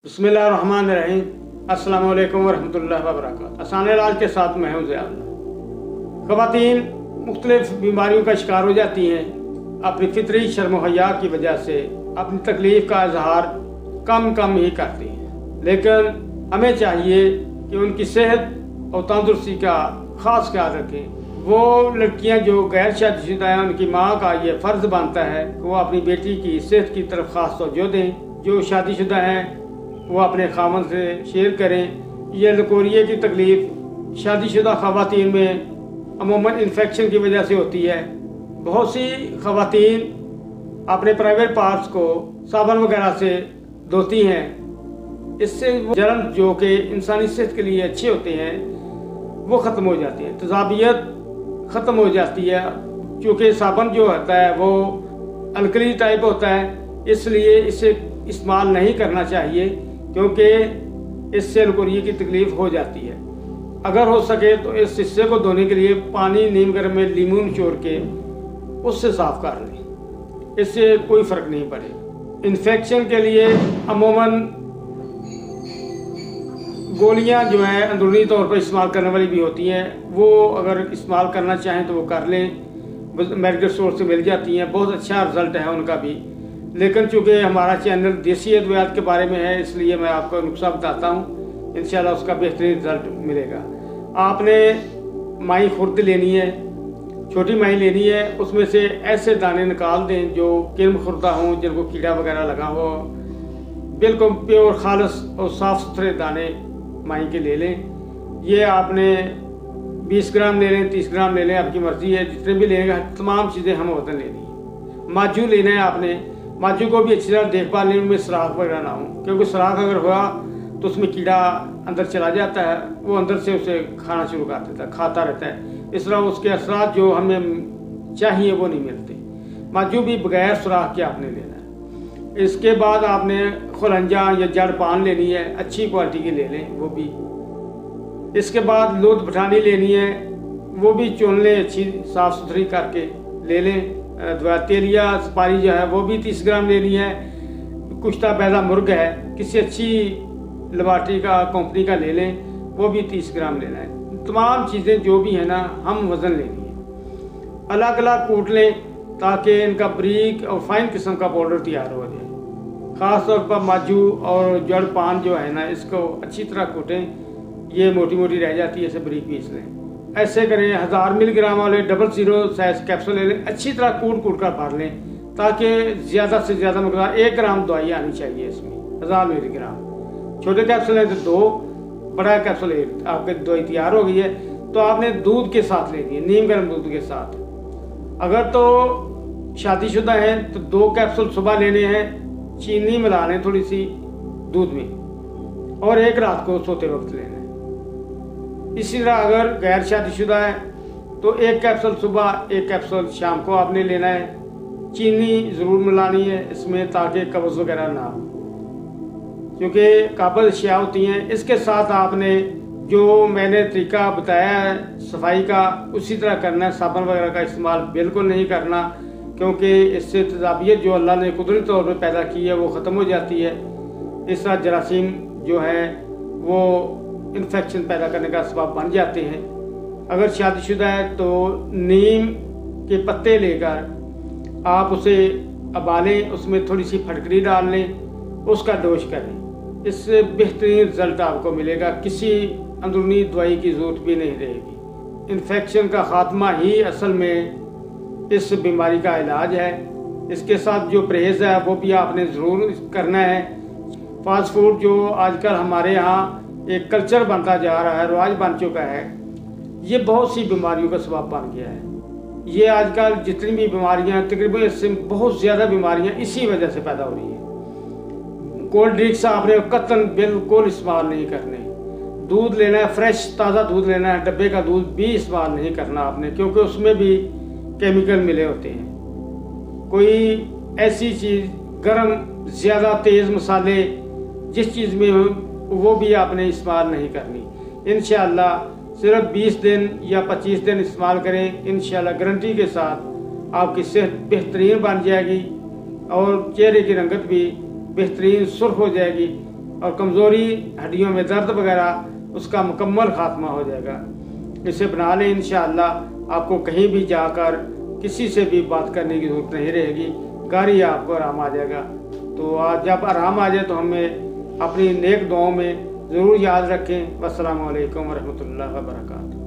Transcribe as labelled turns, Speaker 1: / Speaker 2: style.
Speaker 1: बिस्मिल्लाहिर्रहमानिर्रहीम। अस्सलाम वालेकुम वरहमतुल्लाहि वबरकातुहू। आसान इलाज के साथ मैं हूँ ज़िया। ख़वातीन मुख्तलिफ़ बीमारियों का शिकार हो जाती हैं। अपनी फितरी शर्म हया की वजह से अपनी तकलीफ़ का इजहार कम ही करती हैं, लेकिन हमें चाहिए कि उनकी सेहत और तंदुरुस्ती का ख़ास ख्याल रखें। वो लड़कियां जो गैर शादीशुदा हैं, उनकी माँ का ये फ़र्ज़ बनता है कि वो अपनी बेटी की सेहत की तरफ ख़ास तवज्जो दें। जो शादीशुदा हैं वो अपने खामन से शेयर करें। ये लकोरिए की तकलीफ़ शादीशुदा ख़वातीन में अमूमन इन्फेक्शन की वजह से होती है। बहुत सी ख़वातीन अपने प्राइवेट पार्ट्स को साबुन वगैरह से धोती हैं। इससे वो जर्म जो कि इंसानी सेहत के लिए अच्छे होते हैं वो ख़त्म हो जाती है, तेज़ाबियत ख़त्म हो जाती है। क्योंकि साबुन जो होता है वो अल्कली टाइप होता है, इसलिए इसे इस्तेमाल नहीं करना चाहिए, क्योंकि इससे लकोरिए की तकलीफ़ हो जाती है। अगर हो सके तो इस हिस्से को धोने के लिए पानी नीम गर्म में लीमू निचोड़ के उससे साफ़ कर लें, इससे कोई फ़र्क नहीं पड़ेगा। इन्फेक्शन के लिए अमूमन गोलियां जो हैं अंदरूनी तौर पर इस्तेमाल करने वाली भी होती हैं, वो अगर इस्तेमाल करना चाहें तो वो कर लें। मेडिकल स्टोर से मिल जाती हैं, बहुत अच्छा रिज़ल्ट है उनका भी। लेकिन चूँकि हमारा चैनल देसी अद्वियात के बारे में है, इसलिए मैं आपको नुस्खा बताता हूँ, इंशाल्लाह उसका बेहतरीन रिज़ल्ट मिलेगा। आपने माई खुर्द लेनी है, छोटी माई लेनी है, उसमें से ऐसे दाने निकाल दें जो किल्म खुर्दा हों, जिनको कीड़ा वगैरह लगा हो। बिल्कुल प्योर खालस और साफ़ सुथरे दाने माई के ले लें। ये आपने 20 ग्राम ले लें, 30 ग्राम ले लें, आपकी मर्ज़ी है। जितने भी लेंगे तमाम चीज़ें हम वतन लेनी है। माजू लेना है आपने। माजू को भी अच्छी तरह देखभाल लें, उनमें सुराख वगैरह ना हो, क्योंकि सुराख अगर हुआ तो उसमें कीड़ा अंदर चला जाता है, वो अंदर से उसे खाना शुरू कर देता है, खाता रहता है। इस तरह उसके असरात जो हमें चाहिए वो नहीं मिलते। माजू भी बगैर सुराख के आपने लेना है। इसके बाद आपने खुरंजा या जड़ पान लेनी है, अच्छी क्वालिटी की ले लें वो भी। इसके बाद लूत बठानी लेनी है, वो भी चुन लें, अच्छी साफ़ सुथरी करके ले लें। तेलिया सुपारी जो है वो भी 30 ग्राम लेनी है। कुश्ता पैदा मुर्ग है, किसी अच्छी लेबॉरेटरी का कंपनी का ले लें, वो भी 30 ग्राम लेना है। तमाम चीज़ें जो भी हैं ना, हम वज़न लेनी है। अलग अलग कूट लें ताकि इनका बारीक और फाइन किस्म का पाउडर तैयार हो जाए। ख़ास तौर पर माजू और जड़ पान जो है ना, इसको अच्छी तरह कूटें, ये मोटी मोटी रह जाती है, इसे बारीक पीस लें। ऐसे करें। 1000 मिलीग्राम वाले 00 साइज कैप्सूल ले लें, अच्छी तरह कूट कर भर लें, ताकि ज़्यादा से ज़्यादा मकदार 1 ग्राम दवाई आनी चाहिए इसमें। 1000 मिलीग्राम छोटे कैप्सूल हैं तो 2, बड़ा कैप्सूल 1। आपकी दवाई तैयार हो गई है तो आपने दूध के साथ लेनी है, नीम गर्म दूध के साथ। अगर तो शादीशुदा हैं तो 2 कैप्सूल सुबह लेने हैं, चीनी मिला लें थोड़ी सी दूध में, और 1 रात को सोते वक्त लेना है। इसी तरह अगर गैर शादीशुदा है तो 1 कैप्सूल सुबह, 1 कैप्सूल शाम को आपने लेना है। चीनी ज़रूर मिलानी है इसमें, ताकि कब्ज़ वगैरह ना हो, क्योंकि काबिल अशिया होती हैं। इसके साथ आपने जो मैंने तरीका बताया है सफाई का, उसी तरह करना है। साबुन वगैरह का इस्तेमाल बिल्कुल नहीं करना, क्योंकि इससे तेज़ाबियत जो अल्लाह ने कुदरती तौर पर पैदा की है वो ख़त्म हो जाती है। इस तरह जरासीम जो है वो इन्फेक्शन पैदा करने का सबब बन जाते हैं। अगर शादीशुदा है तो नीम के पत्ते लेकर आप उसे उबालें, उसमें थोड़ी सी फटकरी डाल लें, उसका डोश करें। इससे बेहतरीन रिज़ल्ट आपको मिलेगा, किसी अंदरूनी दवाई की ज़रूरत भी नहीं रहेगी। इन्फेक्शन का ख़ात्मा ही असल में इस बीमारी का इलाज है। इसके साथ जो परहेज़ है वो भी आपने ज़रूर करना है। फास्ट फूड जो आजकल हमारे यहाँ एक कल्चर बनता जा रहा है, रिवाज बन चुका है, ये बहुत सी बीमारियों का सबब बन गया है। ये आजकल जितनी भी बीमारियां, तकरीबन इससे बहुत ज़्यादा बीमारियां इसी वजह से पैदा हो रही हैं। कोल्ड ड्रिंक्स आपने कतन बिल्कुल इस्तेमाल नहीं करने। दूध लेना है, फ्रेश ताज़ा दूध लेना है, डब्बे का दूध भी इस्तेमाल नहीं करना आपने, क्योंकि उसमें भी केमिकल मिले होते हैं। कोई ऐसी चीज़ गर्म, ज़्यादा तेज़ मसाले जिस चीज़ में वो भी आपने इस्तेमाल नहीं करनी। इंशाअल्लाह सिर्फ 20 दिन या 25 दिन इस्तेमाल करें, इंशाअल्लाह गारंटी के साथ आपकी सेहत बेहतरीन बन जाएगी और चेहरे की रंगत भी बेहतरीन सुर्ख हो जाएगी। और कमज़ोरी, हड्डियों में दर्द वगैरह, उसका मुकम्मल खात्मा हो जाएगा। इसे बना लें, इंशाअल्लाह आपको कहीं भी जाकर किसी से भी बात करने की ज़रूरत नहीं रहेगी, घर ही आपको आराम आ जाएगा। तो आज जब आराम आ जाए तो हमें अपनी नेक दुआओं में ज़रूर याद रखें। वस्सलामु अलैकुम वरहमतुल्लाहि वबरकातुहू।